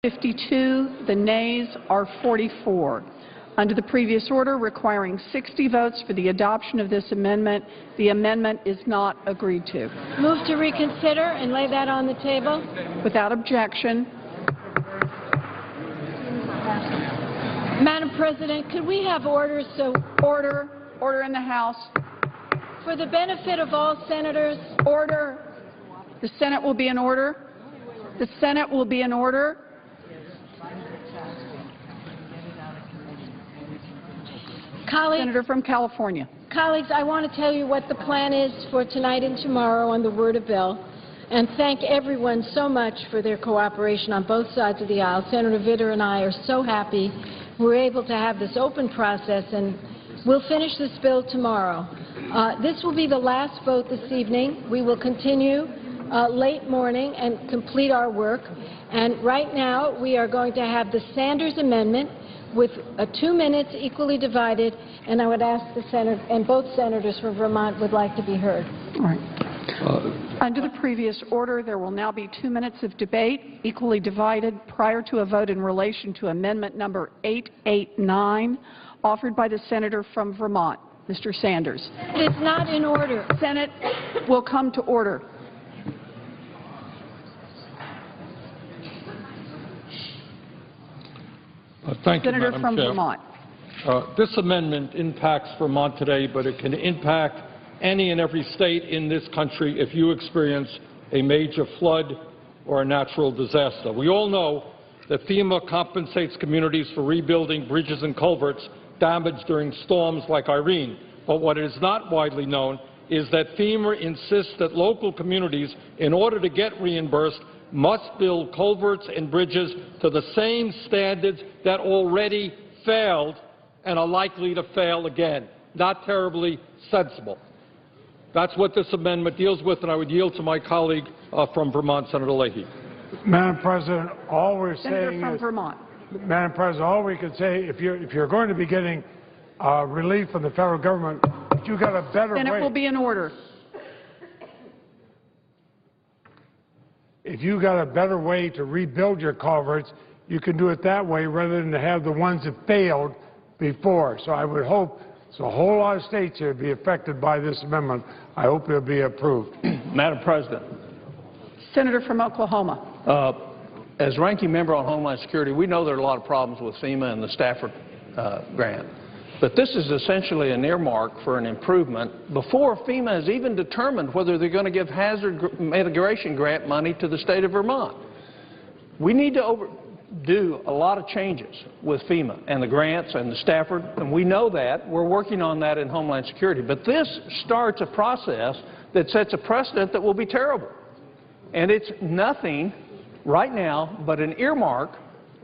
52. The nays are 44. Under the previous order requiring 60 votes for the adoption of this amendment, the amendment is not agreed to. Move to reconsider and lay that on the table. Without objection. Madam President, could we have orders so Order. Order in the House. for the benefit of all senators? Order. The Senate will be in order. The Senate will be in order. Senator from California. Colleagues, I want to tell you what the plan is for tonight and tomorrow on the word of bill, and thank everyone so much for their cooperation on both sides of the aisle. Senator Vitter and I are so happy we're able to have this open process, and we'll finish this bill tomorrow. This will be the last vote this evening. We will continue late morning and complete our work. And right now we are going to have the Sanders Amendment with 2 minutes equally divided, and I would ask the Senator, and both senators from Vermont would like to be heard. All right. Under the previous order, there will now be 2 minutes of debate, equally divided, prior to a vote in relation to Amendment number 889, offered by the Senator from Vermont, Mr. Sanders. It is not in order. Senate will come to order. Thank you, Senator Madam from Chair. Vermont. This amendment impacts Vermont today, but it can impact any and every state in this country if you experience a major flood or a natural disaster. We all know that FEMA compensates communities for rebuilding bridges and culverts damaged during storms like Irene. But what is not widely known is that FEMA insists that local communities, in order to get reimbursed, must build culverts and bridges to the same standards that already failed and are likely to fail again. Not terribly sensible. That's what this amendment deals with, and I would yield to my colleague from Vermont, Senator Leahy. Madam President, all we're Senator saying from is, Vermont. Madam President, all we can say, if you're going to be getting relief from the federal government, you got a better way. Senate will be in order. If you got a better way to rebuild your culverts, you can do it that way rather than to have the ones that failed before. So I would hope, so a whole lot of states here be affected by this amendment. I hope it'll be approved. Madam President, Senator from Oklahoma. as ranking member on Homeland Security, we know there are a lot of problems with FEMA and the Stafford grant. But this is essentially an earmark for an improvement before FEMA has even determined whether they're going to give hazard mitigation grant money to the state of Vermont. We need to do a lot of changes with FEMA and the grants and the Stafford, and we know that. We're working on that in Homeland Security. But this starts a process that sets a precedent that will be terrible. And it's nothing right now but an earmark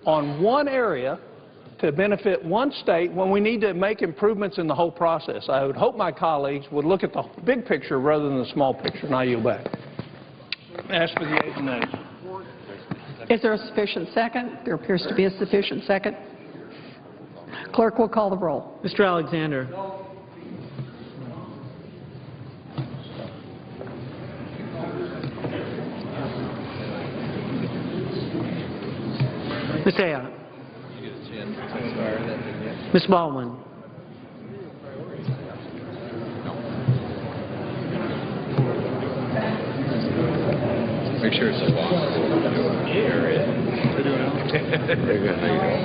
on one area to benefit one state when we need to make improvements in the whole process. I would hope my colleagues would look at the big picture rather than the small picture, and I yield back. Ask for the ayes and nays. Is there a sufficient second? There appears to be a sufficient second. Clerk will call the roll. Mr. Alexander. Ms. Ayotte. Ms. Baldwin. Make sure it's a box. We're doing okay. Very good. How you doing?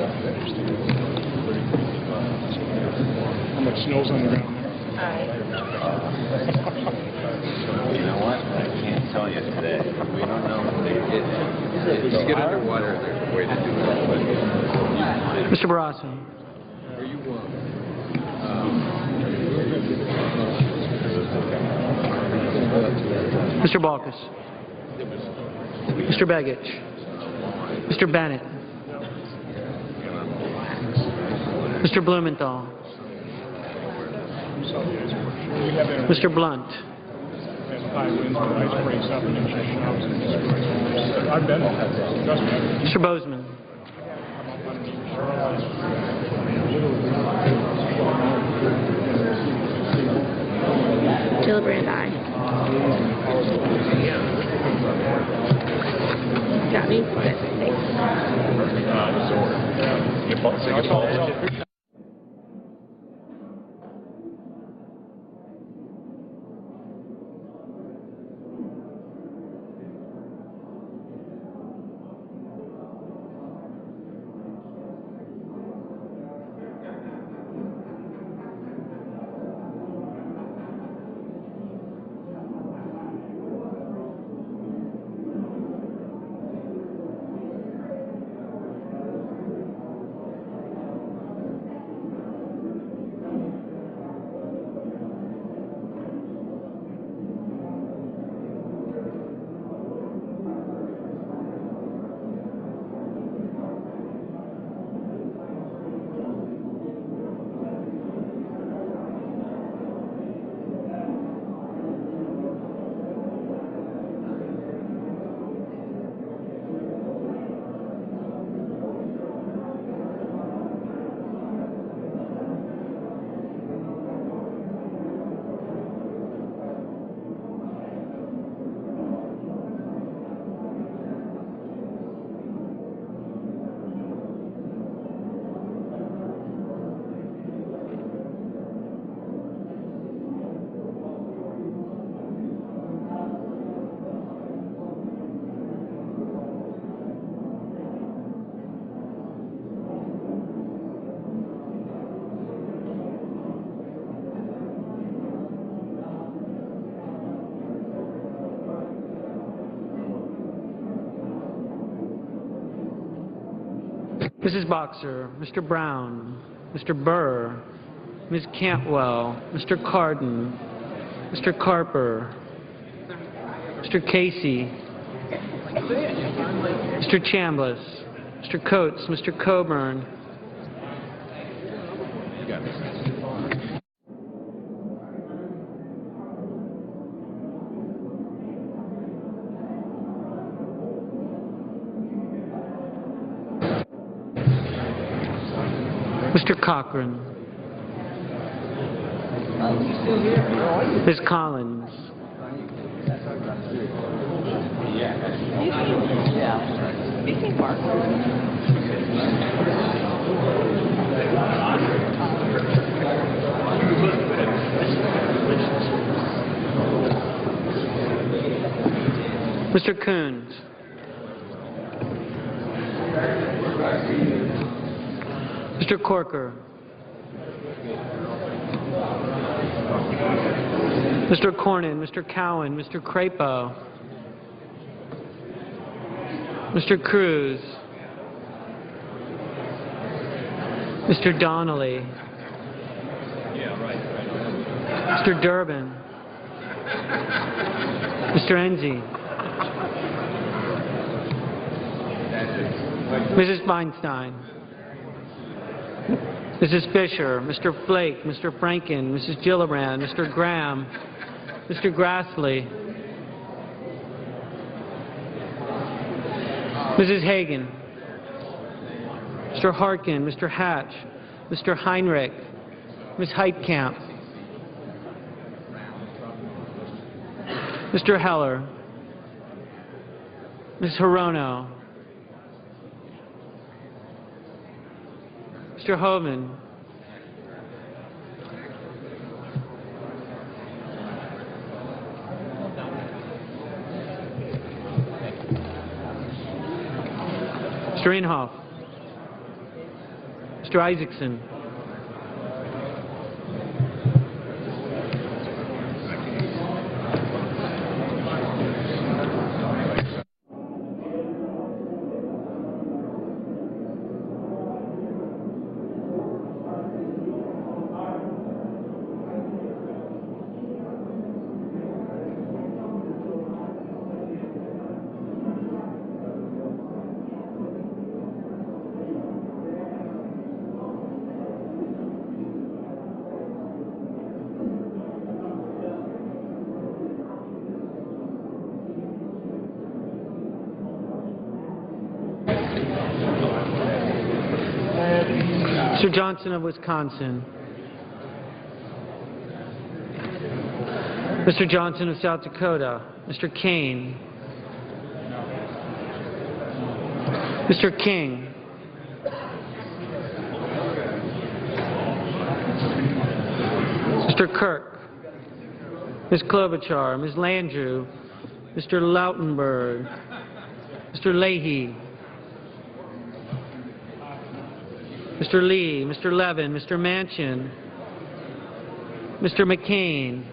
How much snow's on the ground there? You know what? I can't tell you today. We don't know if they did it. If you get underwater, there's a way to do it. Mr. Barrasso. Are you Mr. Balkus. Mr. Begich. Mr. Bennett. Mr. Blumenthal. Mr. Blunt. Mr. Bozeman. Gillibrand, aye. Mrs. Boxer, Mr. Brown, Mr. Burr, Ms. Cantwell, Mr. Cardin, Mr. Carper, Mr. Casey, Mr. Chambliss, Mr. Coates, Mr. Coburn, Mr. Cochran, Ms. Collins, Mr. Coons, Mr. Corker, Mr. Cornyn, Mr. Cowan, Mr. Crapo, Mr. Cruz, Mr. Donnelly, Mr. Durbin, Mr. Enzi, Mrs. Feinstein, Mrs. Fisher, Mr. Flake, Mr. Franken, Mrs. Gillibrand, Mr. Graham, Mr. Grassley, Mrs. Hagan, Mr. Harkin, Mr. Hatch, Mr. Heinrich, Ms. Heitkamp, Mr. Heller, Ms. Hirono, Mr. Hovind, Mr. Inhofe, Mr. Isaacson, Mr. Johnson of Wisconsin, Mr. Johnson of South Dakota, Mr. Kane, Mr. King. Mr. Kirk. Ms. Klobuchar, Ms. Landrieu, Mr. Lautenberg, Mr. Leahy, Mr. Lee, Mr. Levin, Mr. Manchin, Mr. McCain,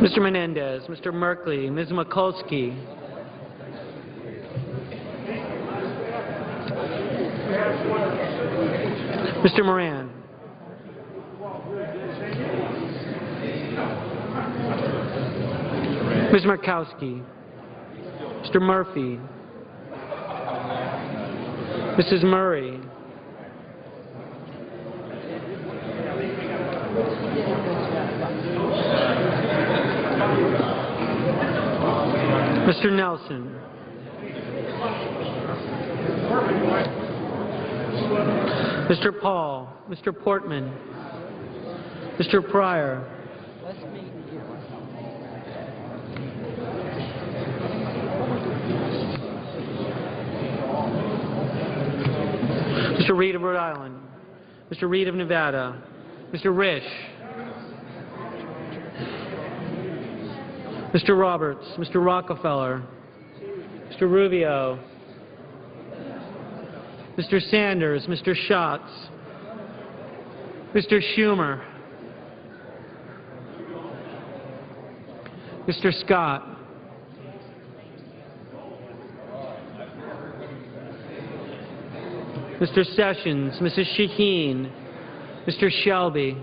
Mr. Menendez, Mr. Merkley, Ms. Mikulski, Mr. Moran, Ms. Murkowski, Mr. Murphy, Mrs. Murray, Mr. Nelson, Mr. Paul, Mr. Portman, Mr. Pryor, Mr. Reed of Rhode Island, Mr. Reed of Nevada, Mr. Risch, Mr. Roberts, Mr. Rockefeller, Mr. Rubio, Mr. Sanders, Mr. Schatz, Mr. Schumer, Mr. Scott, Mr. Sessions, Mrs. Shaheen, Mr. Shelby,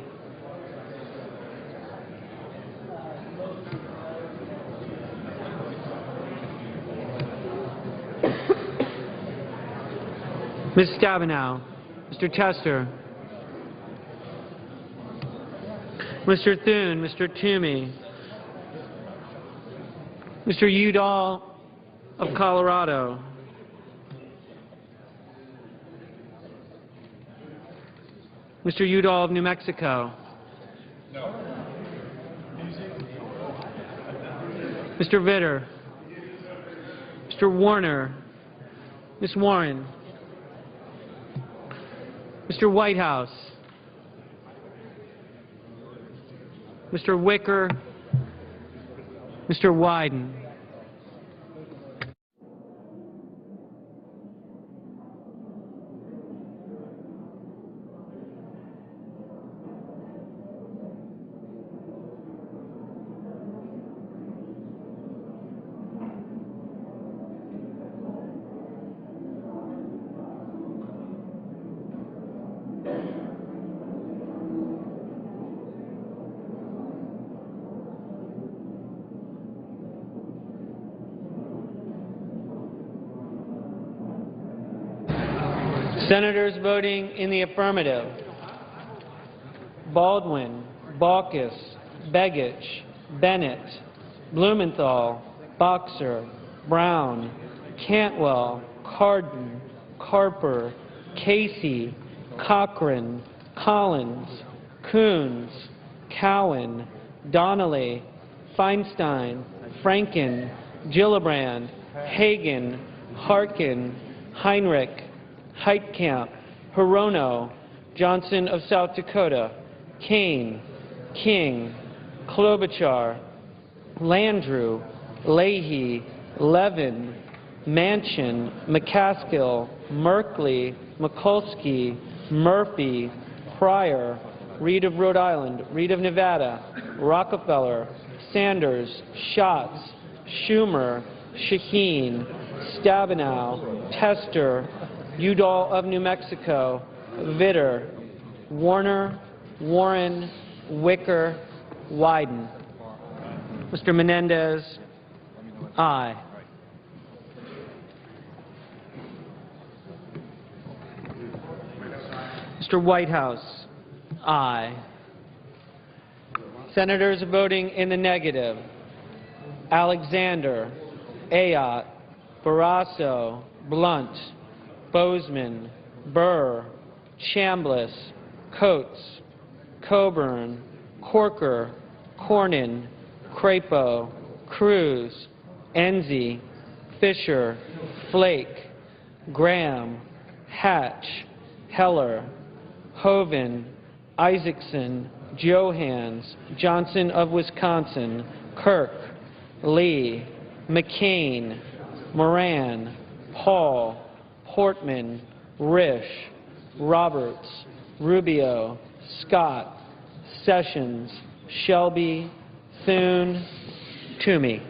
Ms. Stabenow, Mr. Tester, Mr. Thune, Mr. Toomey, Mr. Udall of Colorado, Mr. Udall of New Mexico, Mr. Vitter, Mr. Warner, Ms. Warren, Mr. Whitehouse, Mr. Wicker, Mr. Wyden. Senators voting in the affirmative: Baldwin, Baucus, Begich, Bennett, Blumenthal, Boxer, Brown, Cantwell, Cardin, Carper, Casey, Cochran, Collins, Coons, Cowan, Donnelly, Feinstein, Franken, Gillibrand, Hagan, Harkin, Heinrich, Heitkamp, Hirono, Johnson of South Dakota, Kane, King, Klobuchar, Landrieu, Leahy, Levin, Manchin, McCaskill, Merkley, Mikulski, Murphy, Pryor, Reed of Rhode Island, Reed of Nevada, Rockefeller, Sanders, Schatz, Schumer, Shaheen, Stabenow, Tester, Udall of New Mexico, Vitter, Warner, Warren, Wicker, Wyden. Mr. Menendez, aye. Mr. Whitehouse. Aye. Senators voting in the negative: Alexander, Ayotte, Barrasso, Blunt, Bozeman, Burr, Chambliss, Coates, Coburn, Corker, Cornyn, Crapo, Cruz, Enzi, Fisher, Flake, Graham, Hatch, Heller, Hoeven, Isaacson, Johans, Johnson of Wisconsin, Kirk, Lee, McCain, Moran, Paul, Portman, Risch, Roberts, Rubio, Scott, Sessions, Shelby, Thune, Toomey.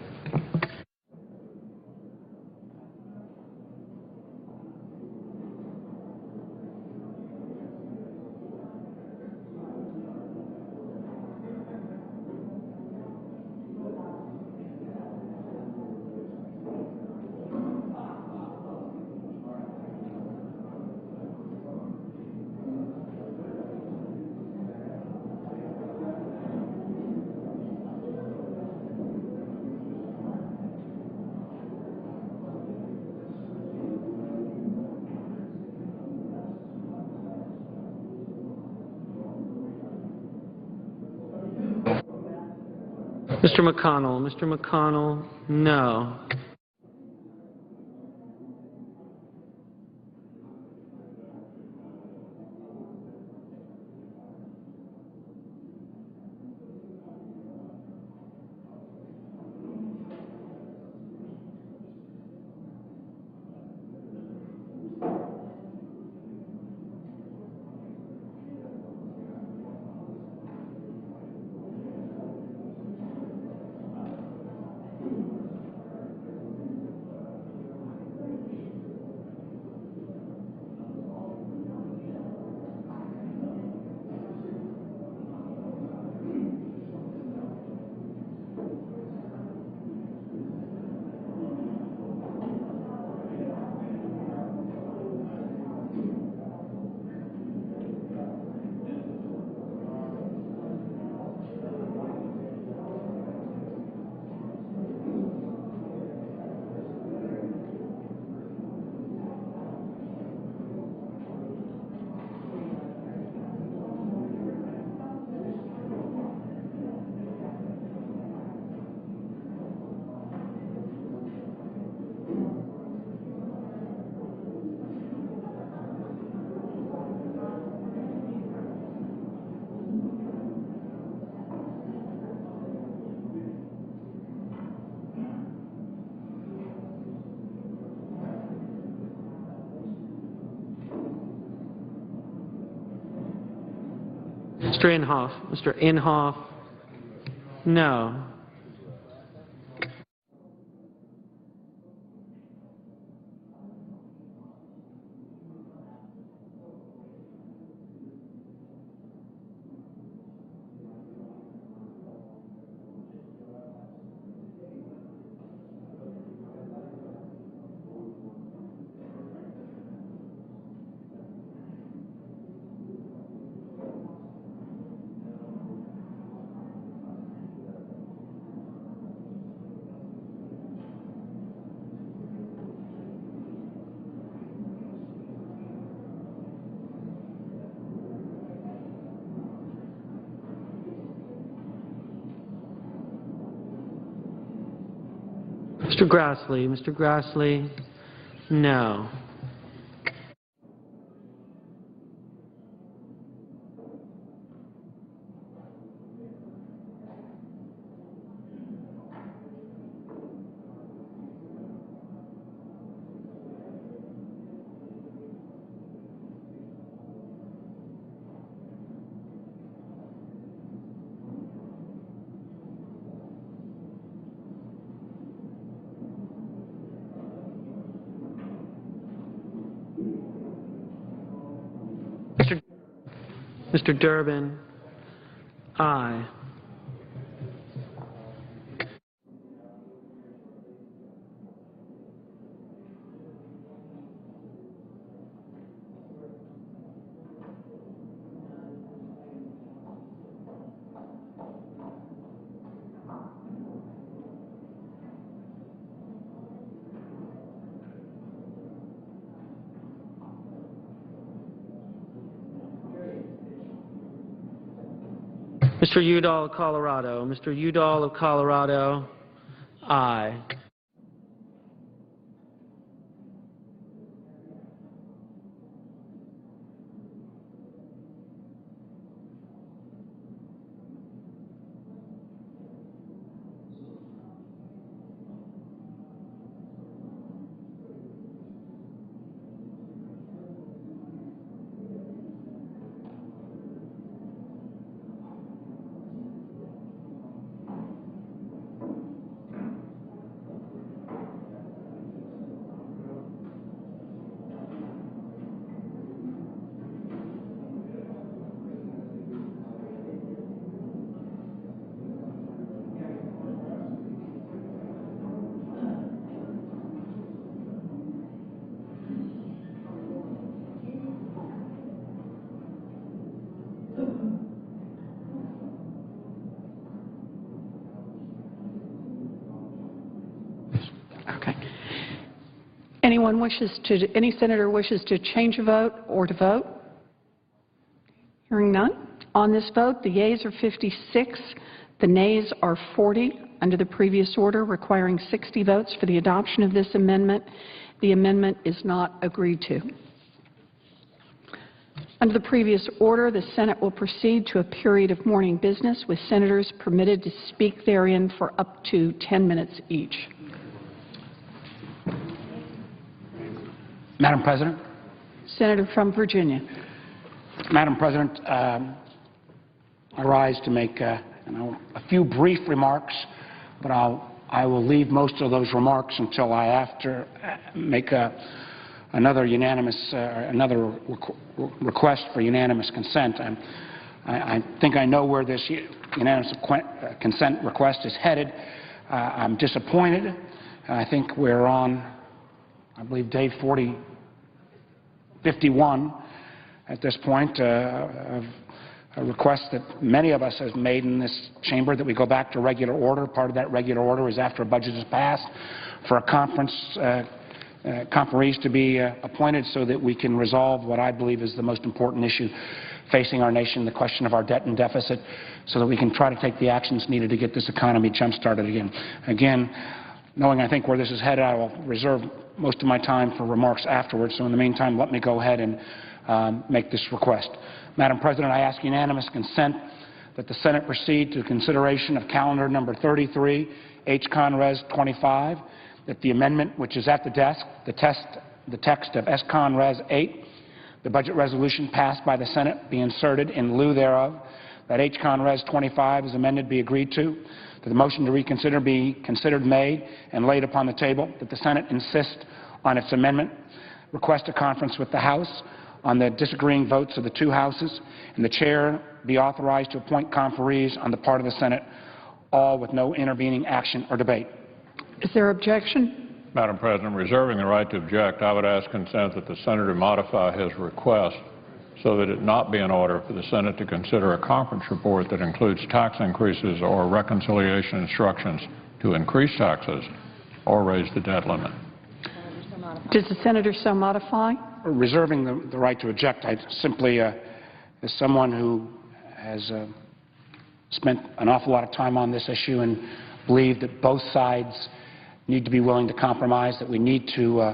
Mr. McConnell. Mr. McConnell, no. Mr. Inhofe. Mr. Inhofe, no. Mr. Grassley. Mr. Grassley, no. Mr. Durbin, aye. Mr. Udall of Colorado. Mr. Udall of Colorado, aye. Okay. Any senator wishes to change a vote or to vote? Hearing none. On this vote, the yeas are 56, the nays are 40. Under the previous order requiring 60 votes for the adoption of this amendment, the amendment is not agreed to. Under the previous order, the Senate will proceed to a period of morning business with senators permitted to speak therein for up to 10 minutes each. Madam President. Senator from Virginia. Madam President, I rise to make a few brief remarks, but I will leave most of those remarks until I make another request for unanimous consent. I think I know where this unanimous consent request is headed. I'm disappointed. I think we're on, I believe, day 51 at this point, of a request that many of us have made in this chamber, that we go back to regular order. Part of that regular order is after a budget is passed for a conferees to be appointed so that we can resolve what I believe is the most important issue facing our nation, the question of our debt and deficit, so that we can try to take the actions needed to get this economy jump-started again. Again, knowing I think where this is headed, I will reserve most of my time for remarks afterwards. So in the meantime, let me go ahead and make this request. Madam President, I ask unanimous consent that the Senate proceed to consideration of calendar number 33, H-Con Res 25, that the amendment which is at the desk, the text of S-Con Res 8, the budget resolution passed by the Senate, be inserted in lieu thereof, that H-Con Res 25 is amended be agreed to, that the motion to reconsider be considered made and laid upon the table, that the Senate insist on its amendment, request a conference with the House on the disagreeing votes of the two houses, and the chair be authorized to appoint conferees on the part of the Senate, all with no intervening action or debate. Is there objection? Madam President, reserving the right to object, I would ask consent that the Senator modify his request so that it not be in order for the Senate to consider a conference report that includes tax increases or reconciliation instructions to increase taxes or raise the debt limit. Does the senator so modify? Reserving the right to object, I simply, as someone who has spent an awful lot of time on this issue and believe that both sides need to be willing to compromise, that we need to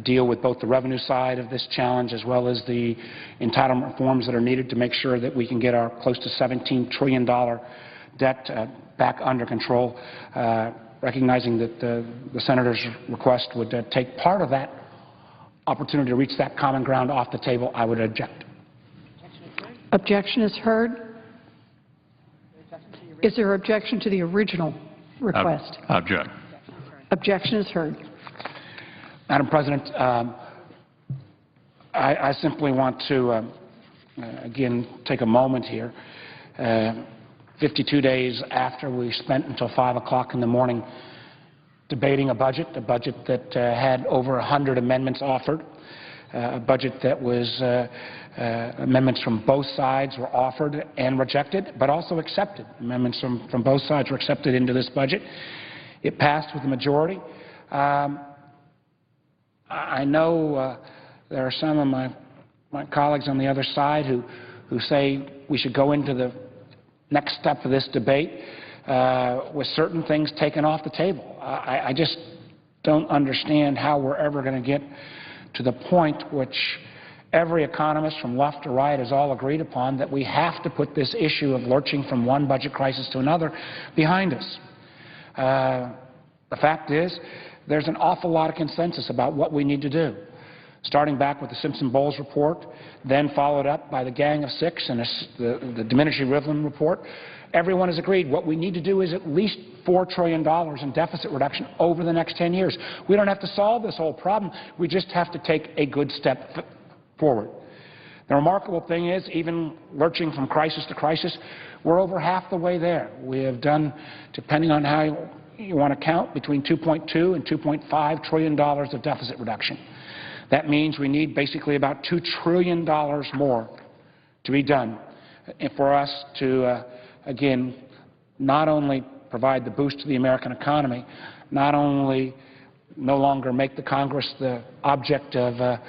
deal with both the revenue side of this challenge as well as the entitlement reforms that are needed to make sure that we can get our close to $17 trillion debt back under control, recognizing that the senator's request would take part of that opportunity to reach that common ground off the table, I would object. Objection is heard. Is there objection to the original request? Object. Objection is heard. Madam President, I simply want to, again, take a moment here. 52 days after we spent until 5 o'clock in the morning debating a budget that had over 100 amendments offered, a budget that was amendments from both sides were offered and rejected, but also accepted. Amendments from both sides were accepted into this budget. It passed with a majority. I know there are some of my colleagues on the other side who say we should go into the next step of this debate with certain things taken off the table. I just don't understand how we're ever going to get to the point which every economist from left to right has all agreed upon, that we have to put this issue of lurching from one budget crisis to another behind us. The fact is, there's an awful lot of consensus about what we need to do, starting back with the Simpson-Bowles report, then followed up by the Gang of Six and the Domenici-Rivlin report. Everyone has agreed what we need to do is at least $4 trillion in deficit reduction over the next 10 years. We don't have to solve this whole problem. We just have to take a good step forward. The remarkable thing is, even lurching from crisis to crisis, we're over half the way there. We have done, depending on how you want to count, between $2.2 and $2.5 trillion of deficit reduction. That means we need basically about $2 trillion more to be done for us to, again, not only provide the boost to the American economy, not only no longer make the Congress the object of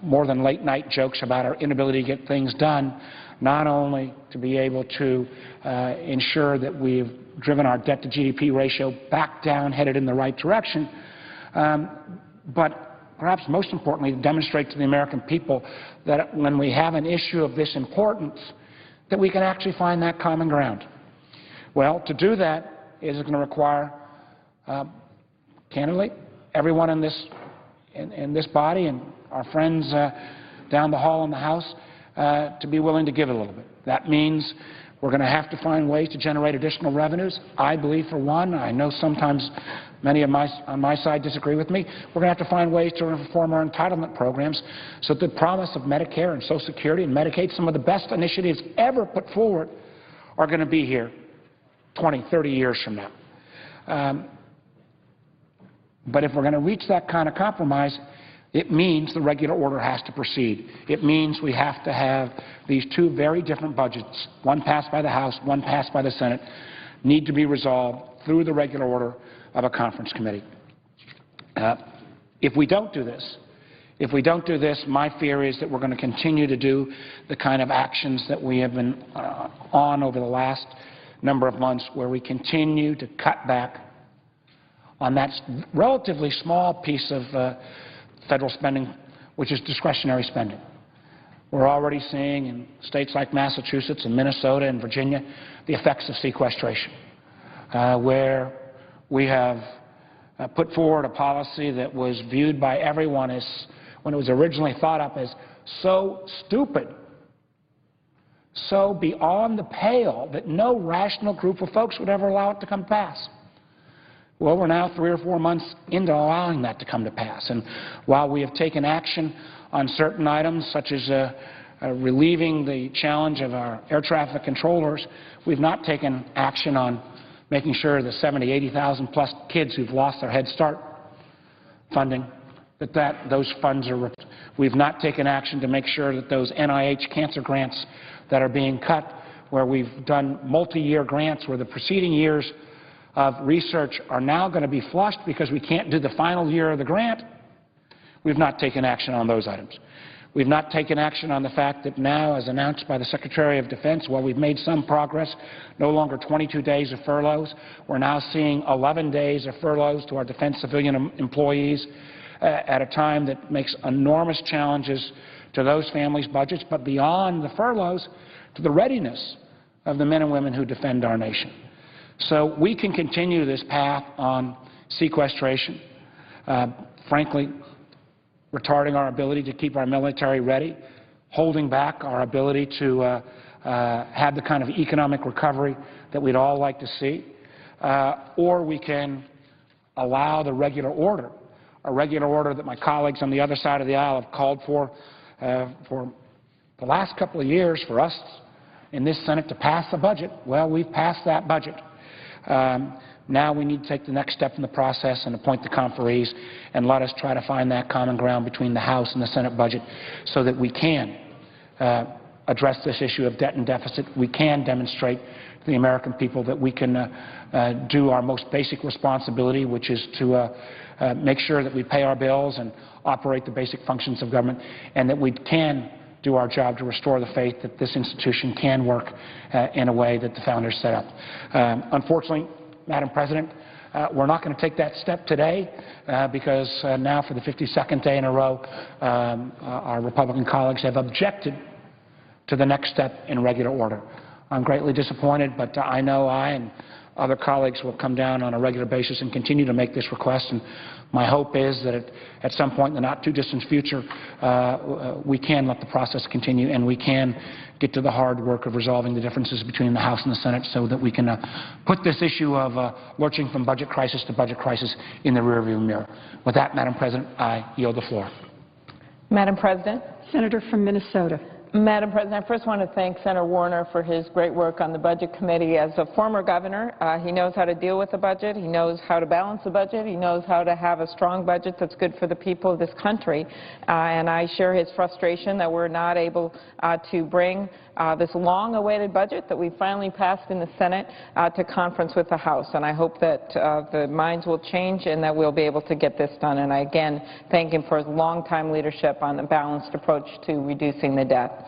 more than late-night jokes about our inability to get things done, not only to be able to ensure that we've driven our debt-to-GDP ratio back down, headed in the right direction, but perhaps most importantly, to demonstrate to the American people that when we have an issue of this importance, that we can actually find that common ground. Well, to do that is going to require, candidly, everyone in this body and our friends down the hall in the House to be willing to give a little bit. That means we're going to have to find ways to generate additional revenues. I believe, for one, I know sometimes many on my side disagree with me, we're going to have to find ways to reform our entitlement programs so that the promise of Medicare and Social Security and Medicaid, some of the best initiatives ever put forward, are going to be here 20, 30 years from now. But if we're going to reach that kind of compromise, it means the regular order has to proceed. It means we have to have these two very different budgets, one passed by the House, one passed by the Senate, need to be resolved through the regular order of a conference committee. If we don't do this, my fear is that we're going to continue to do the kind of actions that we have been on over the last number of months, where we continue to cut back on that relatively small piece of federal spending, which is discretionary spending. We're already seeing in states like Massachusetts and Minnesota and Virginia the effects of sequestration, where we have put forward a policy that was viewed by everyone as, when it was originally thought up, as so stupid, so beyond the pale that no rational group of folks would ever allow it to come to pass. Well, we're now 3 or 4 months into allowing that to come to pass. And while we have taken action on certain items, such as relieving the challenge of our air traffic controllers, we've not taken action on making sure the 70, 80,000 plus kids who've lost their Head Start funding, those funds are. We've not taken action to make sure that those NIH cancer grants that are being cut, where we've done multi-year grants where the preceding years of research are now going to be flushed because we can't do the final year of the grant. We've not taken action on those items. We've not taken action on the fact that now, as announced by the Secretary of Defense, while we've made some progress, no longer 22 days of furloughs, we're now seeing 11 days of furloughs to our defense civilian employees at a time that makes enormous challenges to those families' budgets, but beyond the furloughs, to the readiness of the men and women who defend our nation. So we can continue this path on sequestration, frankly, retarding our ability to keep our military ready, holding back our ability to have the kind of economic recovery that we'd all like to see, or we can allow the regular order, a regular order that my colleagues on the other side of the aisle have called for the last couple of years for us in this Senate to pass the budget. Well, we've passed that budget. Now we need to take the next step in the process and appoint the conferees and let us try to find that common ground between the House and the Senate budget so that we can address this issue of debt and deficit. We can demonstrate to the American people that we can do our most basic responsibility, which is to make sure that we pay our bills and operate the basic functions of government, and that we can do our job to restore the faith that this institution can work in a way that the founders set up. Unfortunately, Madam President, we're not going to take that step today because now for the 52nd day in a row, our Republican colleagues have objected to the next step in regular order. I'm greatly disappointed, but I know I and other colleagues will come down on a regular basis and continue to make this request. And my hope is that at some point in the not-too-distant future, we can let the process continue and we can get to the hard work of resolving the differences between the House and the Senate so that we can put this issue of lurching from budget crisis to budget crisis in the rearview mirror. With that, Madam President, I yield the floor. Madam President. Senator from Minnesota. Madam President, I first want to thank Senator Warner for his great work on the Budget Committee. As a former governor, he knows how to deal with the budget. He knows how to balance the budget. He knows how to have a strong budget that's good for the people of this country. And I share his frustration that we're not able to bring this long-awaited budget that we finally passed in the Senate to conference with the House. And I hope that the minds will change and that we'll be able to get this done. And I again thank him for his long-time leadership on a balanced approach to reducing the debt.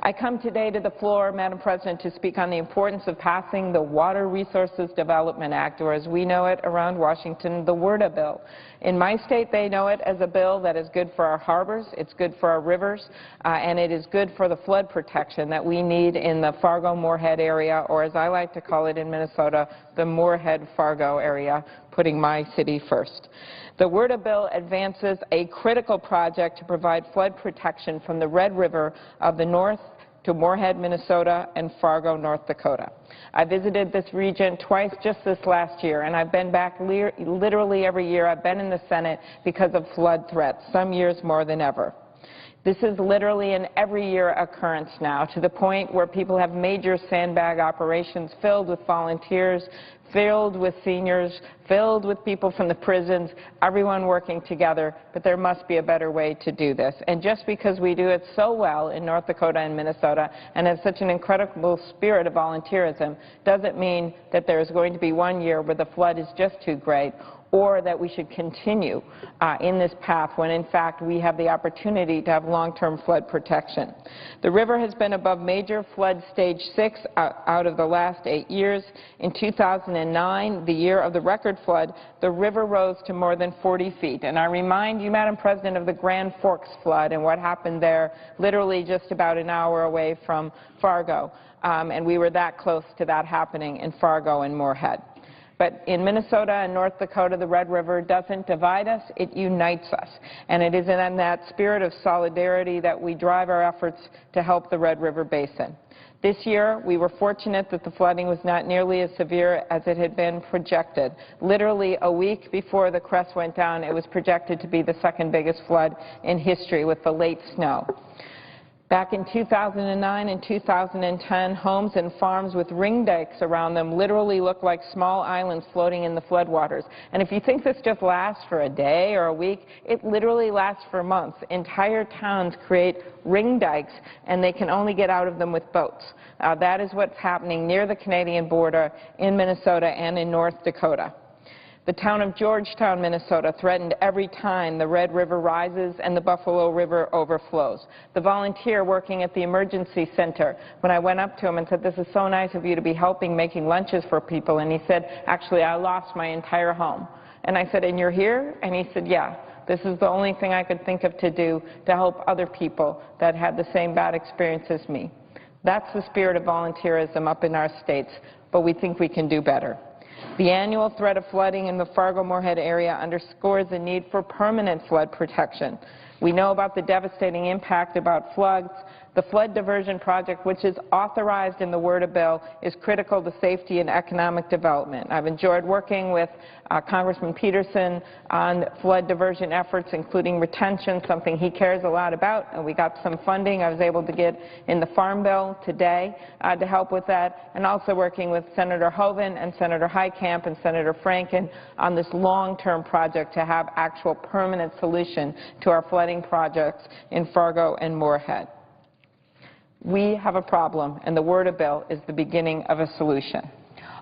I come today to the floor, Madam President, to speak on the importance of passing the Water Resources Development Act, or as we know it around Washington, the WRDA bill. In my state, they know it as a bill that is good for our harbors, it's good for our rivers, and it is good for the flood protection that we need in the Fargo-Moorhead area, or as I like to call it in Minnesota, the Moorhead-Fargo area, putting my city first. The WRDA bill advances a critical project to provide flood protection from the Red River of the north to Moorhead, Minnesota, and Fargo, North Dakota. I visited this region twice just this last year, and I've been back literally every year. I've been in the Senate because of flood threats, some years more than ever. This is literally an every-year occurrence now, to the point where people have major sandbag operations filled with volunteers, filled with seniors, filled with people from the prisons, everyone working together, but there must be a better way to do this. And just because we do it so well in North Dakota and Minnesota and have such an incredible spirit of volunteerism doesn't mean that there is going to be one year where the flood is just too great, or that we should continue in this path when, in fact, we have the opportunity to have long-term flood protection. The river has been above major flood stage 6 out of the last 8 years. In 2009, the year of the record flood, the river rose to more than 40 feet. And I remind you, Madam President, of the Grand Forks flood and what happened there, literally just about an hour away from Fargo. And we were that close to that happening in Fargo and Moorhead. But in Minnesota and North Dakota, the Red River doesn't divide us, it unites us. And it is in that spirit of solidarity that we drive our efforts to help the Red River Basin. This year, we were fortunate that the flooding was not nearly as severe as it had been projected. Literally a week before the crest went down, it was projected to be the second biggest flood in history with the late snow. Back in 2009 and 2010, homes and farms with ring dikes around them literally looked like small islands floating in the floodwaters. And if you think this just lasts for a day or a week, it literally lasts for months. Entire towns create ring dikes, and they can only get out of them with boats. That is what's happening near the Canadian border in Minnesota and in North Dakota. The town of Georgetown, Minnesota, threatened every time the Red River rises and the Buffalo River overflows. The volunteer working at the emergency center, when I went up to him and said, "This is so nice of you to be helping making lunches for people," and he said, "Actually, I lost my entire home." And I said, "And you're here?" And he said, "Yeah. This is the only thing I could think of to do to help other people that had the same bad experience as me." That's the spirit of volunteerism up in our states, but we think we can do better. The annual threat of flooding in the Fargo-Moorhead area underscores the need for permanent flood protection. We know about the devastating impact about floods. The flood diversion project, which is authorized in the WRDA bill, is critical to safety and economic development. I've enjoyed working with Congressman Peterson on flood diversion efforts, including retention, something he cares a lot about, and we got some funding I was able to get in the Farm Bill today to help with that, and also working with Senator Hoeven and Senator Heitkamp and Senator Franken on this long-term project to have actual permanent solution to our flooding projects in Fargo and Moorhead. We have a problem, and the WRDA bill is the beginning of a solution.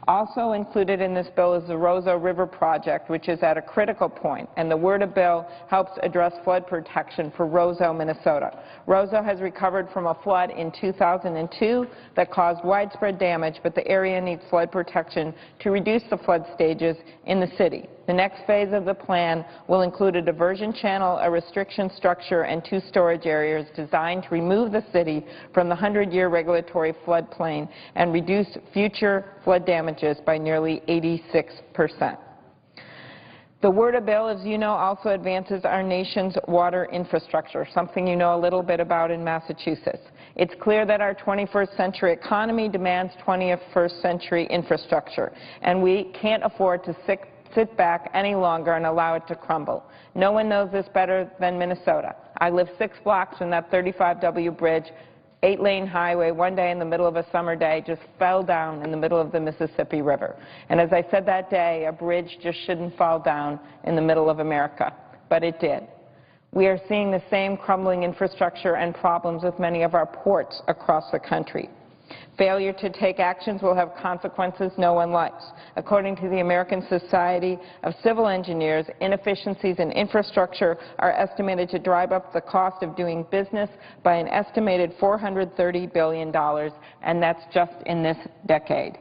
Also included in this bill is the Roseau River project, which is at a critical point, and the WRDA bill helps address flood protection for Roseau, Minnesota. Roseau has recovered from a flood in 2002 that caused widespread damage, but the area needs flood protection to reduce the flood stages in the city. The next phase of the plan will include a diversion channel, a restriction structure, and 2 storage areas designed to remove the city from the 100-year regulatory floodplain and reduce future flood damages by nearly 86%. The WRDA bill, as you know, also advances our nation's water infrastructure, something you know a little bit about in Massachusetts. It's clear that our 21st century economy demands 21st century infrastructure, and we can't afford to sit back any longer and allow it to crumble. No one knows this better than Minnesota. I live 6 blocks from that 35W bridge, 8-lane highway. One day in the middle of a summer day just fell down in the middle of the Mississippi River. And as I said that day, a bridge just shouldn't fall down in the middle of America, but it did. We are seeing the same crumbling infrastructure and problems with many of our ports across the country. Failure to take actions will have consequences no one likes. According to the American Society of Civil Engineers, inefficiencies in infrastructure are estimated to drive up the cost of doing business by an estimated $430 billion, and that's just in this decade.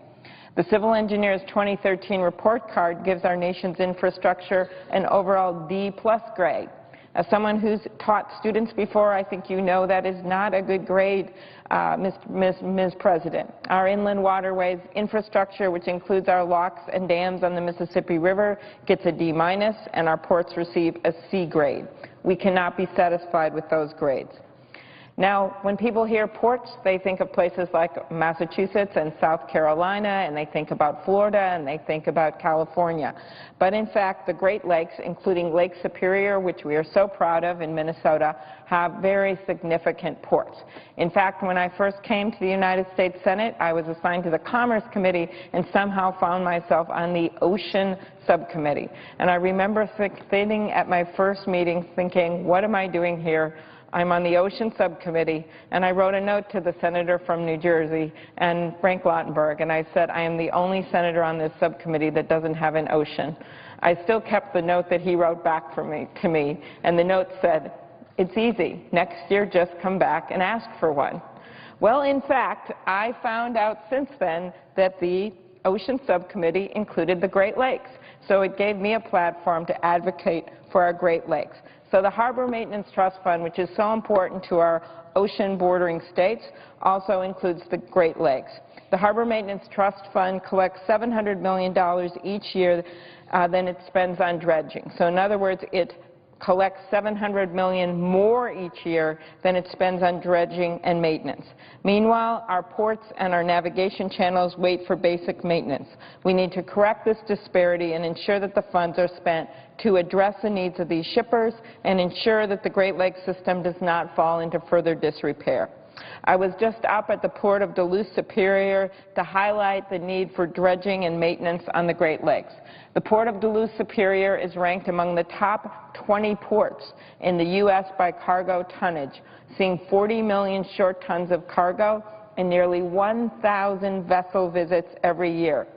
The Civil Engineers 2013 report card gives our nation's infrastructure an overall D+ grade. As someone who's taught students before, I think you know that is not a good grade, Ms. President. Our inland waterways infrastructure, which includes our locks and dams on the Mississippi River, gets a D-, and our ports receive a C grade. We cannot be satisfied with those grades. Now, when people hear ports, they think of places like Massachusetts and South Carolina, and they think about Florida, and they think about California. But in fact, the Great Lakes, including Lake Superior, which we are so proud of in Minnesota, have very significant ports. In fact, when I first came to the United States Senate, I was assigned to the Commerce Committee and somehow found myself on the Ocean Subcommittee. And I remember sitting at my first meeting thinking, what am I doing here? I'm on the Ocean Subcommittee, and I wrote a note to the senator from New Jersey, and Frank Lautenberg, and I said, I am the only senator on this subcommittee that doesn't have an ocean. I still kept the note that he wrote back to me, and the note said, it's easy. Next year, just come back and ask for one. Well, in fact, I found out since then that the Ocean Subcommittee included the Great Lakes, so it gave me a platform to advocate for our Great Lakes. So the Harbor Maintenance Trust Fund, which is so important to our ocean-bordering states, also includes the Great Lakes. The Harbor Maintenance Trust Fund collects $700 million each year than it spends on dredging. So in other words, it collects $700 million more each year than it spends on dredging and maintenance. Meanwhile, our ports and our navigation channels wait for basic maintenance. We need to correct this disparity and ensure that the funds are spent to address the needs of these shippers and ensure that the Great Lakes system does not fall into further disrepair. I was just up at the Port of Duluth Superior to highlight the need for dredging and maintenance on the Great Lakes. The Port of Duluth Superior is ranked among the top 20 ports in the U.S. by cargo tonnage, seeing 40 million short tons of cargo and nearly 1,000 vessel visits every year.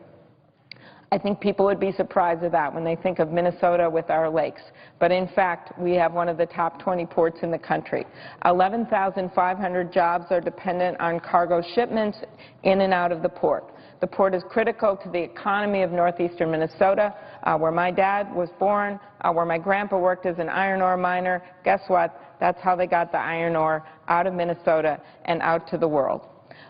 I think people would be surprised at that when they think of Minnesota with our lakes. But in fact, we have one of the top 20 ports in the country. 11,500 jobs are dependent on cargo shipments in and out of the port. The port is critical to the economy of northeastern Minnesota, where my dad was born, where my grandpa worked as an iron ore miner. Guess what? That's how they got the iron ore out of Minnesota and out to the world.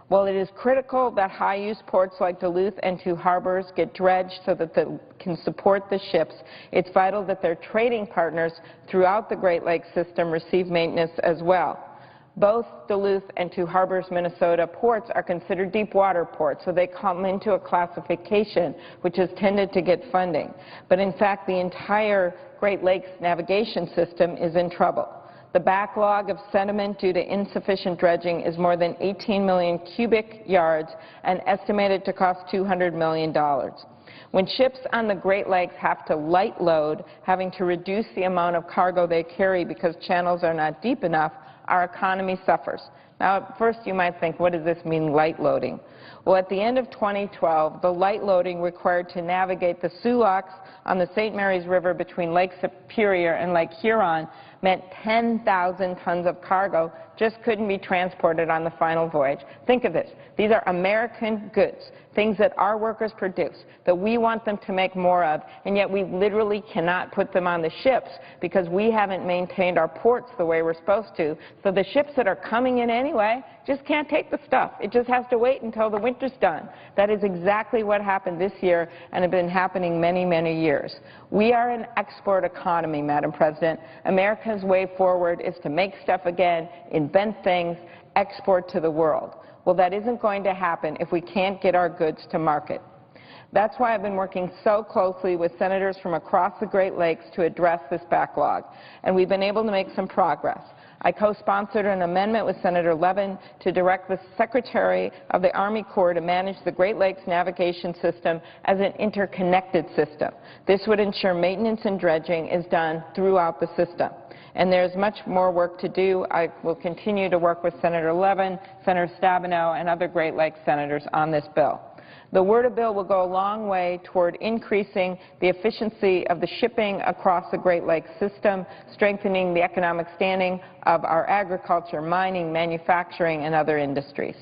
While it is critical that high-use ports like Duluth and 2 harbors get dredged so that they can support the ships, it's vital that their trading partners throughout the Great Lakes system receive maintenance as well. Both Duluth and 2 Harbors, Minnesota ports are considered deep water ports, so they come into a classification which has tended to get funding. But in fact, the entire Great Lakes navigation system is in trouble. The backlog of sediment due to insufficient dredging is more than 18 million cubic yards and estimated to cost $200 million. When ships on the Great Lakes have to light load, having to reduce the amount of cargo they carry because channels are not deep enough, our economy suffers. Now, at first you might think, what does this mean, light loading? Well, at the end of 2012, the light loading required to navigate the Soo Locks on the St. Mary's River between Lake Superior and Lake Huron meant 10,000 tons of cargo just couldn't be transported on the final voyage. Think of this. These are American goods, things that our workers produce, that we want them to make more of, and yet we literally cannot put them on the ships because we haven't maintained our ports the way we're supposed to. So the ships that are coming in anyway just can't take the stuff. It just has to wait until the winter's done. That is exactly what happened this year and have been happening many, many years. We are an export economy, Madam President. America's way forward is to make stuff again, invent things, export to the world. Well, that isn't going to happen if we can't get our goods to market. That's why I've been working so closely with senators from across the Great Lakes to address this backlog, and we've been able to make some progress. I co-sponsored an amendment with Senator Levin to direct the Secretary of the Army Corps to manage the Great Lakes navigation system as an interconnected system. This would ensure maintenance and dredging is done throughout the system. And there's much more work to do. I will continue to work with Senator Levin, Senator Stabenow, and other Great Lakes senators on this bill. The Word of Bill will go a long way toward increasing the efficiency of the shipping across the Great Lakes system, strengthening the economic standing of our agriculture, mining, manufacturing, and other industries.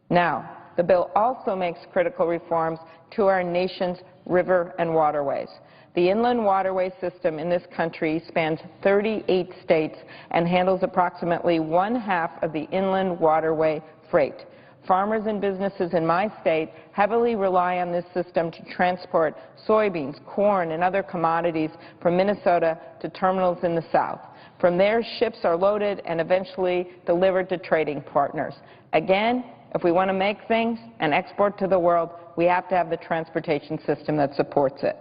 Now, the bill also makes critical reforms to our nation's river and waterways. The inland waterway system in this country spans 38 states and handles approximately one-half of the inland waterway freight. Farmers and businesses in my state heavily rely on this system to transport soybeans, corn, and other commodities from Minnesota to terminals in the south. From there, ships are loaded and eventually delivered to trading partners. Again, if we want to make things and export to the world, we have to have the transportation system that supports it.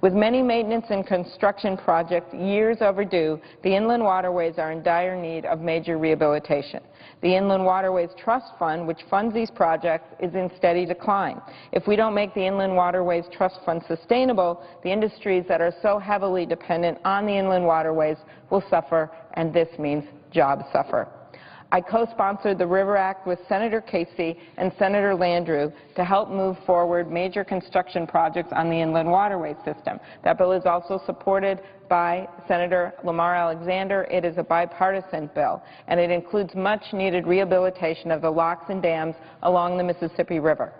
With many maintenance and construction projects years overdue, the inland waterways are in dire need of major rehabilitation. The Inland Waterways Trust Fund, which funds these projects, is in steady decline. If we don't make the Inland Waterways Trust Fund sustainable, the industries that are so heavily dependent on the inland waterways will suffer, and this means jobs suffer. I co-sponsored the River Act with Senator Casey and Senator Landrieu to help move forward major construction projects on the inland waterway system. That bill is also supported by Senator Lamar Alexander. It is a bipartisan bill, and it includes much-needed rehabilitation of the locks and dams along the Mississippi River.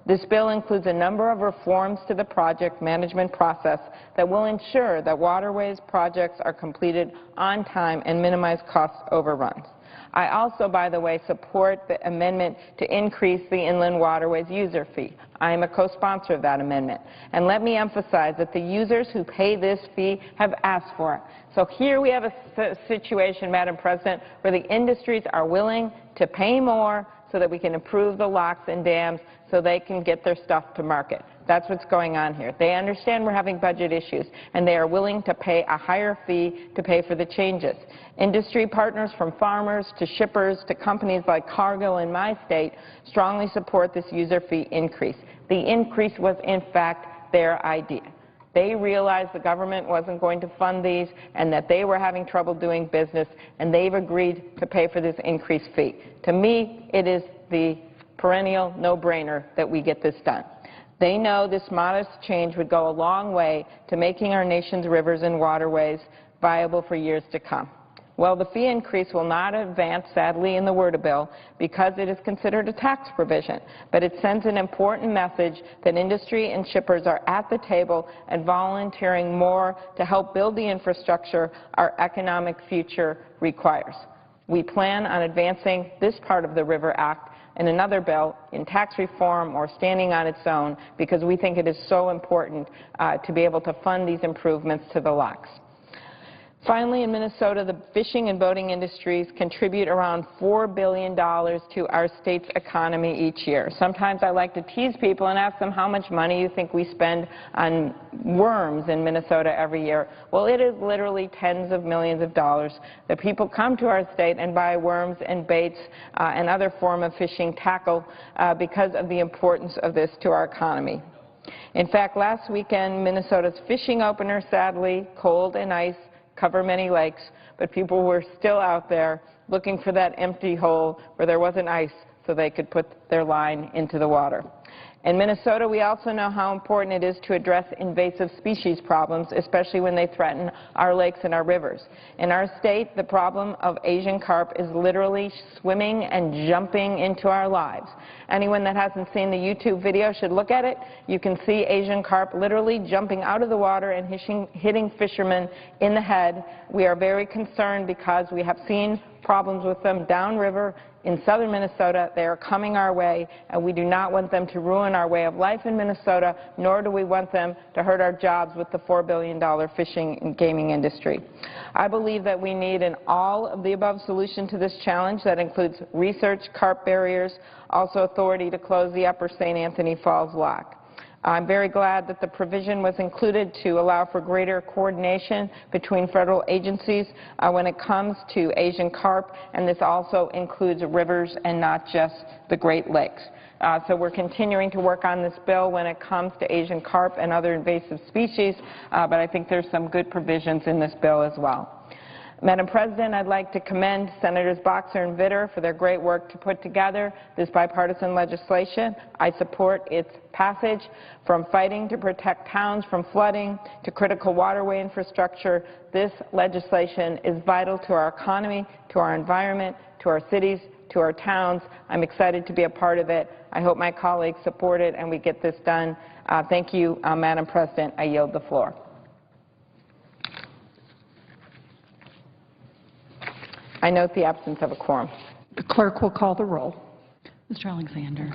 This bill includes a number of reforms to the project management process that will ensure that waterways projects are completed on time and minimize cost overruns. I also, by the way, support the amendment to increase the Inland Waterways user fee. I am a co-sponsor of that amendment. And let me emphasize that the users who pay this fee have asked for it. So here we have a situation, Madam President, where the industries are willing to pay more so that we can improve the locks and dams so they can get their stuff to market. That's what's going on here. They understand we're having budget issues, and they are willing to pay a higher fee to pay for the changes. Industry partners from farmers to shippers to companies like Cargill in my state strongly support this user fee increase. The increase was, in fact, their idea. They realized the government wasn't going to fund these and that they were having trouble doing business, and they've agreed to pay for this increased fee. To me, it is the perennial no-brainer that we get this done. They know this modest change would go a long way to making our nation's rivers and waterways viable for years to come. Well, the fee increase will not advance, sadly, in the Word of Bill because it is considered a tax provision, but it sends an important message that industry and shippers are at the table and volunteering more to help build the infrastructure our economic future requires. We plan on advancing this part of the River Act in another bill, in tax reform or standing on its own, because we think it is so important to be able to fund these improvements to the locks. Finally, in Minnesota, the fishing and boating industries contribute around $4 billion to our state's economy each year. Sometimes I like to tease people and ask them how much money you think we spend on worms in Minnesota every year. Well, it is literally tens of millions of dollars that people come to our state and buy worms and baits and other form of fishing tackle because of the importance of this to our economy. In fact, last weekend, Minnesota's fishing opener, sadly, cold and ice, cover many lakes, but people were still out there looking for that empty hole where there wasn't ice so they could put their line into the water. In Minnesota, we also know how important it is to address invasive species problems, especially when they threaten our lakes and our rivers. In our state, the problem of Asian carp is literally swimming and jumping into our lives. Anyone that hasn't seen the YouTube video should look at it. You can see Asian carp literally jumping out of the water and hitting fishermen in the head. We are very concerned because we have seen problems with them downriver in southern Minnesota. They are coming our way, and we do not want them to ruin our way of life in Minnesota, nor do we want them to hurt our jobs with the $4 billion fishing and gaming industry. I believe that we need an all-of-the-above solution to this challenge that includes research, carp barriers, also authority to close the upper St. Anthony Falls lock. I'm very glad that the provision was included to allow for greater coordination between federal agencies when it comes to Asian carp, and this also includes rivers and not just the Great Lakes. So we're continuing to work on this bill when it comes to Asian carp and other invasive species, but I think there's some good provisions in this bill as well. Madam President, I'd like to commend Senators Boxer and Vitter for their great work to put together this bipartisan legislation. I support its passage. From fighting to protect towns from flooding to critical waterway infrastructure, this legislation is vital to our economy, to our environment, to our cities, to our towns. I'm excited to be a part of it. I hope my colleagues support it and we get this done. Thank you, Madam President. I yield the floor. I note the absence of a quorum. The clerk will call the roll. Mr. Alexander.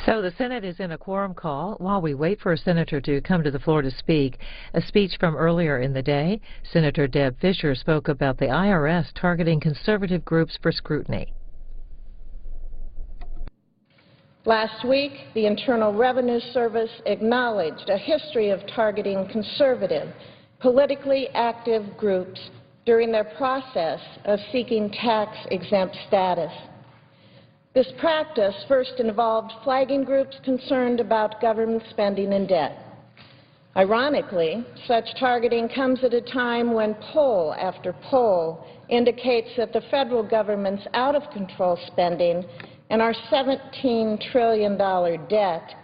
So the Senate is in a quorum call. While we wait for a senator to come to the floor to speak, a speech from earlier in the day, Senator Deb Fischer spoke about the IRS targeting conservative groups for scrutiny. Last week, the Internal Revenue Service acknowledged a history of targeting conservative, politically active groups during their process of seeking tax-exempt status. This practice first involved flagging groups concerned about government spending and debt. Ironically, such targeting comes at a time when poll after poll indicates that the federal government's out-of-control spending and our $17 trillion debt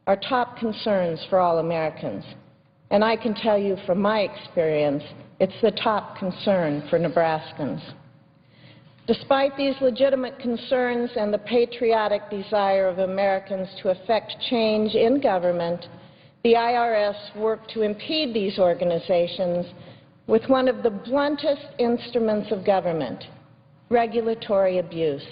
are top concerns for all Americans. And I can tell you from my experience, it's the top concern for Nebraskans. Despite these legitimate concerns and the patriotic desire of Americans to effect change in government, the IRS worked to impede these organizations with one of the bluntest instruments of government, regulatory abuse.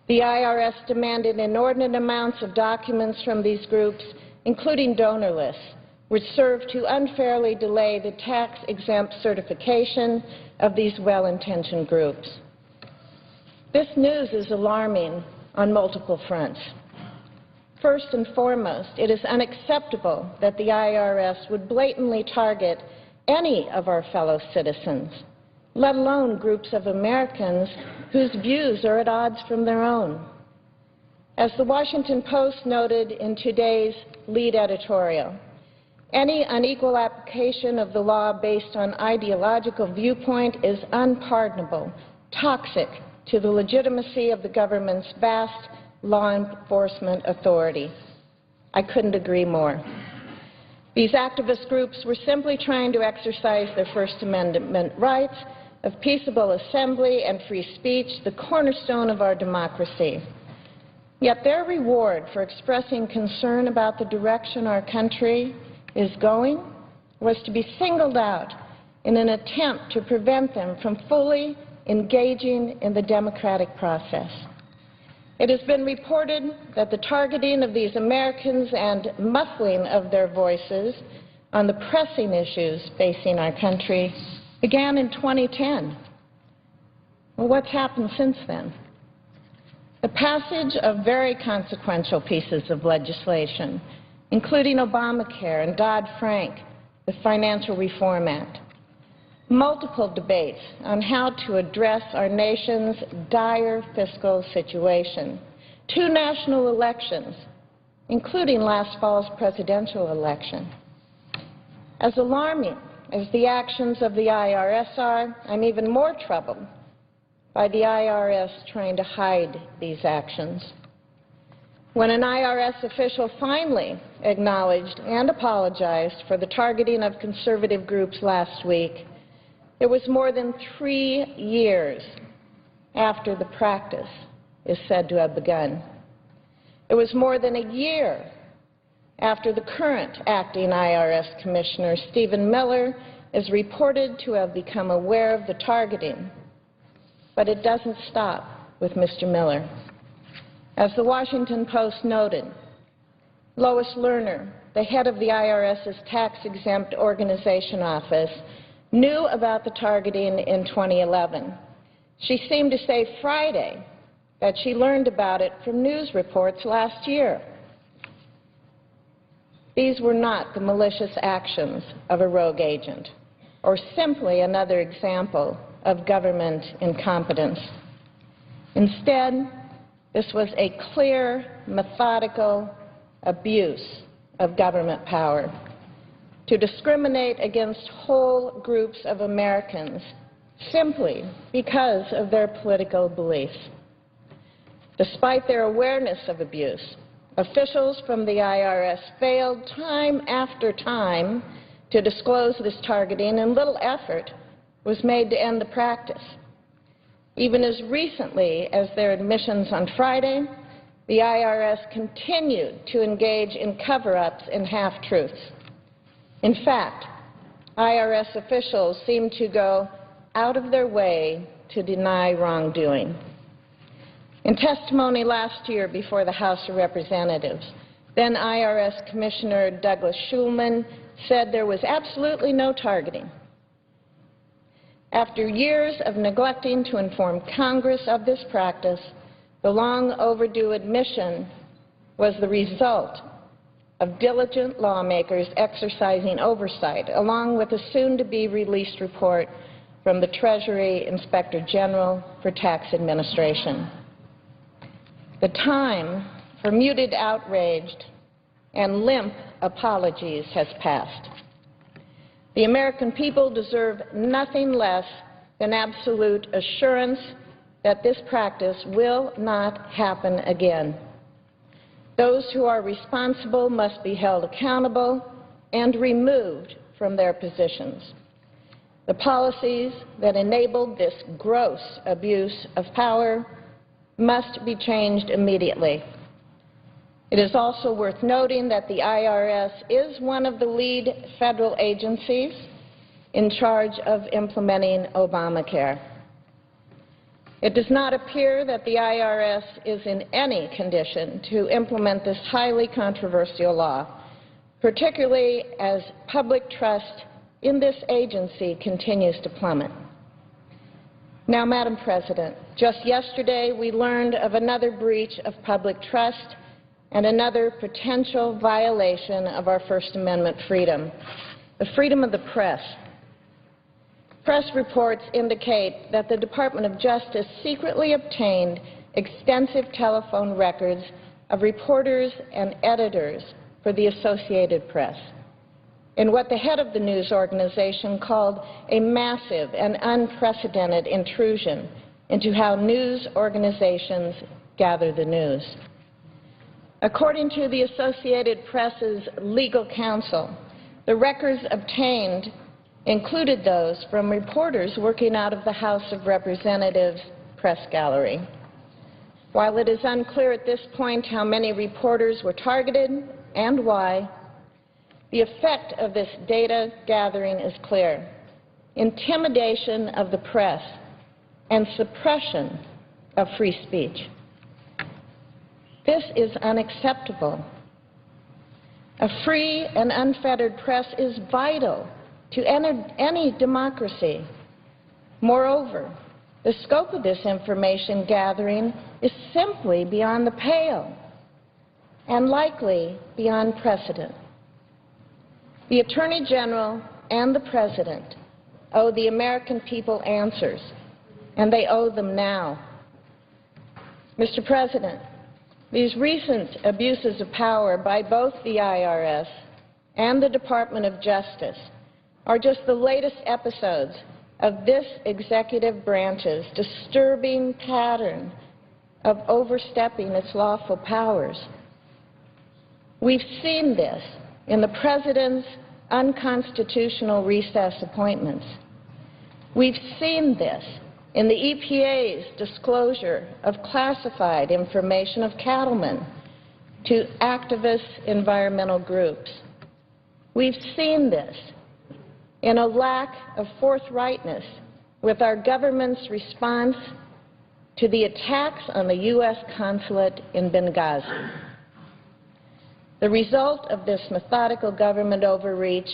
The IRS demanded inordinate amounts of documents from these groups, including donor lists, which served to unfairly delay the tax-exempt certification of these well-intentioned groups. This news is alarming on multiple fronts. First and foremost, it is unacceptable that the IRS would blatantly target any of our fellow citizens, let alone groups of Americans whose views are at odds from their own. As the Washington Post noted in today's lead editorial, any unequal application of the law based on ideological viewpoint is unpardonable, toxic to the legitimacy of the government's vast law enforcement authority. I couldn't agree more. These activist groups were simply trying to exercise their First Amendment rights of peaceable assembly and free speech, the cornerstone of our democracy. Yet their reward for expressing concern about the direction our country is going was to be singled out in an attempt to prevent them from fully engaging in the democratic process. It has been reported that the targeting of these Americans and muffling of their voices on the pressing issues facing our country began in 2010. Well, what's happened since then? The passage of very consequential pieces of legislation, including Obamacare and Dodd-Frank, the Financial Reform Act, multiple debates on how to address our nation's dire fiscal situation, 2 national elections, including last fall's presidential election. As alarming as the actions of the IRS are, I'm even more troubled by the IRS trying to hide these actions. When an IRS official finally acknowledged and apologized for the targeting of conservative groups last week, it was more than 3 years after the practice is said to have begun. It was more than a year after the current acting IRS Commissioner, Stephen Miller, is reported to have become aware of the targeting. But it doesn't stop with Mr. Miller. As the Washington Post noted, Lois Lerner, the head of the IRS's tax-exempt organization office, knew about the targeting in 2011. She seemed to say Friday that she learned about it from news reports last year. These were not the malicious actions of a rogue agent or simply another example of government incompetence. Instead, this was a clear, methodical abuse of government power to discriminate against whole groups of Americans simply because of their political beliefs. Despite their awareness of abuse, officials from the IRS failed time after time to disclose this targeting, and little effort was made to end the practice. Even as recently as their admissions on Friday, the IRS continued to engage in cover-ups and half-truths. In fact, IRS officials seem to go out of their way to deny wrongdoing. In testimony last year before the House of Representatives, then IRS Commissioner Douglas Shulman said there was absolutely no targeting. After years of neglecting to inform Congress of this practice, the long overdue admission was the result of diligent lawmakers exercising oversight, along with a soon-to-be released report from the Treasury Inspector General for Tax Administration. The time for muted outrage and limp apologies has passed. The American people deserve nothing less than absolute assurance that this practice will not happen again. Those who are responsible must be held accountable and removed from their positions. The policies that enabled this gross abuse of power must be changed immediately. It is also worth noting that the IRS is one of the lead federal agencies in charge of implementing Obamacare. It does not appear that the IRS is in any condition to implement this highly controversial law, particularly as public trust in this agency continues to plummet. Now, Madam President, just yesterday we learned of another breach of public trust and another potential violation of our First Amendment freedom, the freedom of the press. Press reports indicate that the Department of Justice secretly obtained extensive telephone records of reporters and editors for the Associated Press in what the head of the news organization called a massive and unprecedented intrusion into how news organizations gather the news. According to the Associated Press's legal counsel, the records obtained included those from reporters working out of the House of Representatives press gallery. While it is unclear at this point how many reporters were targeted and why, the effect of this data gathering is clear: intimidation of the press and suppression of free speech. This is unacceptable. A free and unfettered press is vital to any democracy. Moreover, the scope of this information gathering is simply beyond the pale and likely beyond precedent. The Attorney General and the President owe the American people answers, and they owe them now. Mr. President, these recent abuses of power by both the IRS and the Department of Justice are just the latest episodes of this executive branch's disturbing pattern of overstepping its lawful powers. We've seen this in the President's unconstitutional recess appointments. We've seen this in the EPA's disclosure of classified information of cattlemen to activist environmental groups. We've seen this in a lack of forthrightness with our government's response to the attacks on the U.S. consulate in Benghazi. The result of this methodical government overreach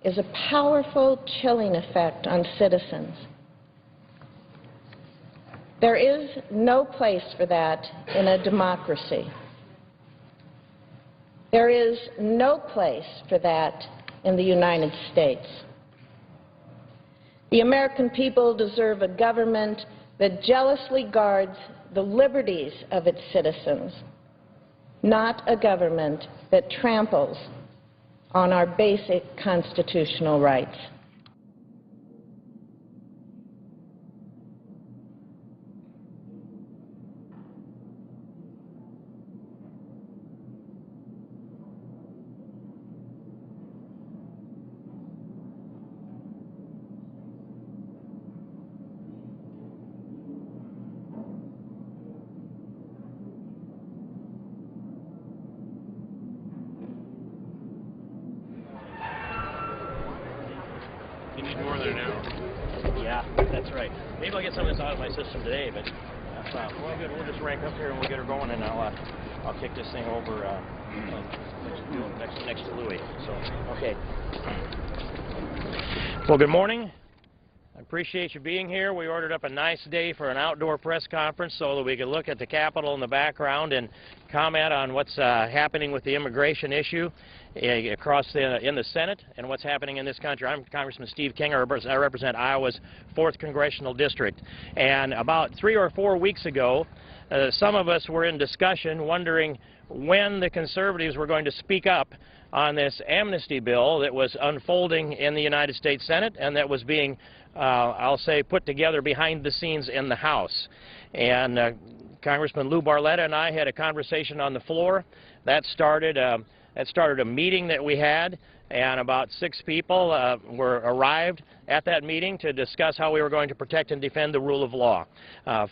is a powerful chilling effect on citizens. There is no place for that in a democracy. There is no place for that in the United States. The American people deserve a government that jealously guards the liberties of its citizens, not a government that tramples on our basic constitutional rights. You need more than an hour. Yeah, that's right. Maybe I'll get some of this out of my system today, but Well, good. We'll just rank up here and we'll get her going, and I'll kick this thing over next to Louis. So, okay. Well, good morning. I appreciate you being here. We ordered up a nice day for an outdoor press conference so that we could look at the Capitol in the background and comment on what's happening with the immigration issue in the Senate and what's happening in this country. I'm Congressman Steve King. I represent Iowa's 4th Congressional District. And about 3 or 4 weeks ago, some of us were in discussion wondering when the conservatives were going to speak up on this amnesty bill that was unfolding in the United States Senate and that was being, I'll say, put together behind the scenes in the House. And Congressman Lou Barletta and I had a conversation on the floor. That started a meeting that we had, and about 6 people arrived at that meeting to discuss how we were going to protect and defend the rule of law.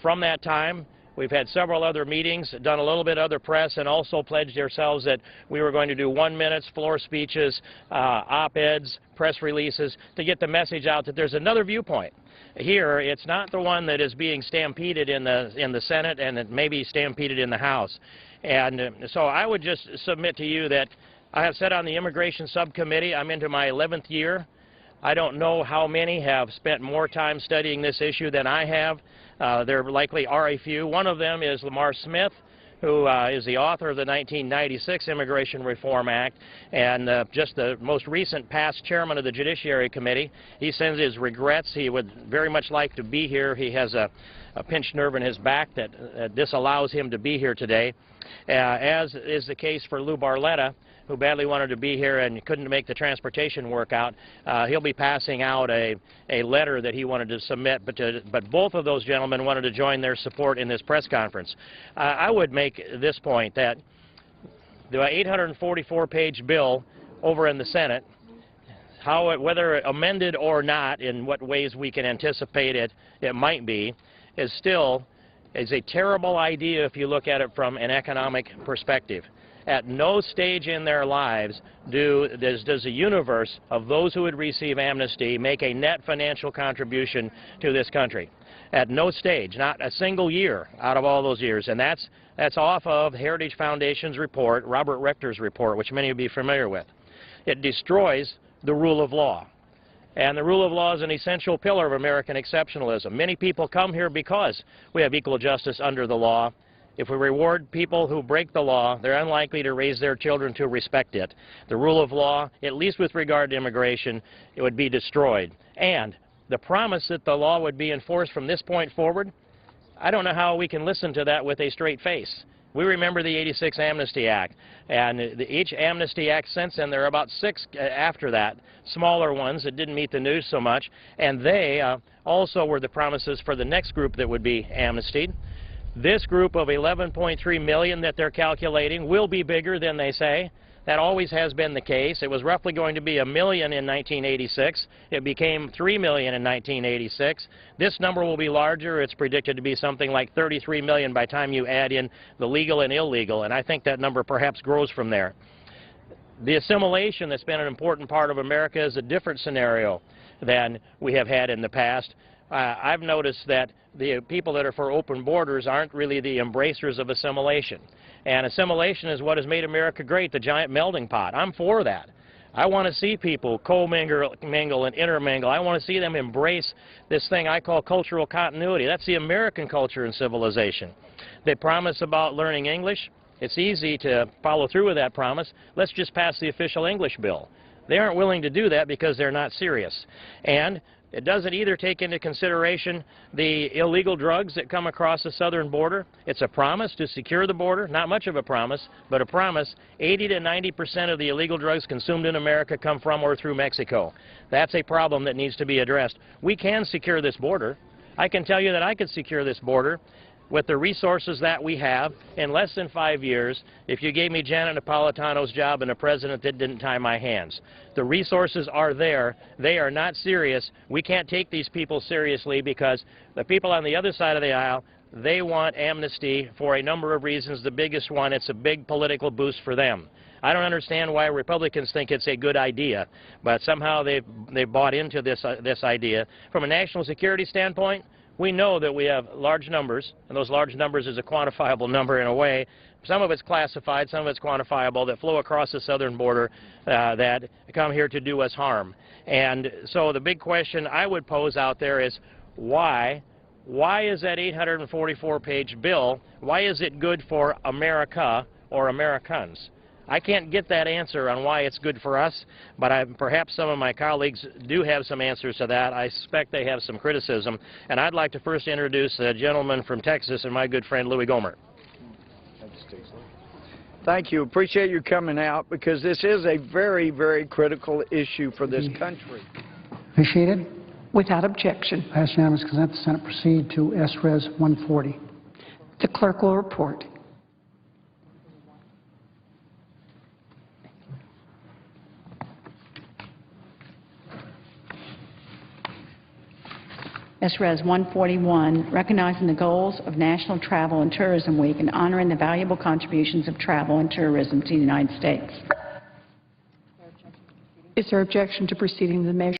From that time, we've had several other meetings, done a little bit of other press, and also pledged ourselves that we were going to do 1-minute floor speeches, op-eds, press releases to get the message out that there's another viewpoint. Here, it's not the one that is being stampeded in the Senate and it may be stampeded in the House. And so I would just submit to you that I have said on the Immigration Subcommittee, I'm into my 11th year. I don't know how many have spent more time studying this issue than I have. There likely are a few. One of them is Lamar Smith, who is the author of the 1996 Immigration Reform Act and just the most recent past chairman of the Judiciary Committee. He sends his regrets. He would very much like to be here. He has a pinched nerve in his back that disallows him to be here today, as is the case for Lou Barletta, who badly wanted to be here and couldn't make the transportation work out. He'll be passing out a letter that he wanted to submit, but both of those gentlemen wanted to join their support in this press conference. I would make this point that the 844-page bill over in the Senate, whether amended or not, in what ways we can anticipate it might be, is a terrible idea if you look at it from an economic perspective. At no stage in their lives does the universe of those who would receive amnesty make a net financial contribution to this country. At no stage, not a single year out of all those years. And that's off of Heritage Foundation's report, Robert Richter's report, which many of you will be familiar with. It destroys the rule of law. And the rule of law is an essential pillar of American exceptionalism. Many people come here because we have equal justice under the law. If we reward people who break the law, they're unlikely to raise their children to respect it. The rule of law, at least with regard to immigration, it would be destroyed. And the promise that the law would be enforced from this point forward, I don't know how we can listen to that with a straight face. We remember the '86 Amnesty Act, and each Amnesty Act since then, there are about 6 after that, smaller ones that didn't meet the news so much, and they also were the promises for the next group that would be amnestied. This group of 11.3 million that they're calculating will be bigger than they say. That always has been the case. It was roughly going to be 1 million in 1986. It became 3 million in 1986. This number will be larger. It's predicted to be something like 33 million by the time you add in the legal and illegal, and I think that number perhaps grows from there. The assimilation that's been an important part of America is a different scenario than we have had in the past. I've noticed that the people that are for open borders aren't really the embracers of assimilation. And assimilation is what has made America great, the giant melding pot. I'm for that. I want to see people co-mingle and intermingle. I want to see them embrace this thing I call cultural continuity. That's the American culture and civilization. They promise about learning English. It's easy to follow through with that promise. Let's just pass the official English bill. They aren't willing to do that because they're not serious. And it doesn't either take into consideration the illegal drugs that come across the southern border. It's a promise to secure the border, not much of a promise, but a promise. 80 to 90% of the illegal drugs consumed in America come from or through Mexico. That's a problem that needs to be addressed. We can secure this border. I can tell you that I could secure this border with the resources that we have in less than 5 years if you gave me Janet Napolitano's job and a president that didn't tie my hands. The resources are there. They are not serious. We can't take these people seriously because the people on the other side of the aisle, they want amnesty for a number of reasons. The biggest one, it's a big political boost for them. I don't understand why Republicans think it's a good idea, but somehow they've bought into this idea. From a national security standpoint, We know that we have large numbers, and those large numbers is a quantifiable number in a way. Some of it's classified, some of it's quantifiable, that flow across the southern border that come here to do us harm. And so the big question I would pose out there is why? Why is that 844-page bill, why is it good for America or Americans? I can't get that answer on why it's good for us, but perhaps some of my colleagues do have some answers to that. I suspect they have some criticism. And I'd like to first introduce a gentleman from Texas and my good friend Louis Gohmert. Thank you. Appreciate you coming out because this is a very, very critical issue for this country. Appreciated. Without objection. Passed unanimous consent, the Senate proceed to S-Res 140. The clerk will report. S-Res 141, recognizing the goals of National Travel and Tourism Week and honoring the valuable contributions of travel and tourism to the United States. Is there objection to proceeding the measure?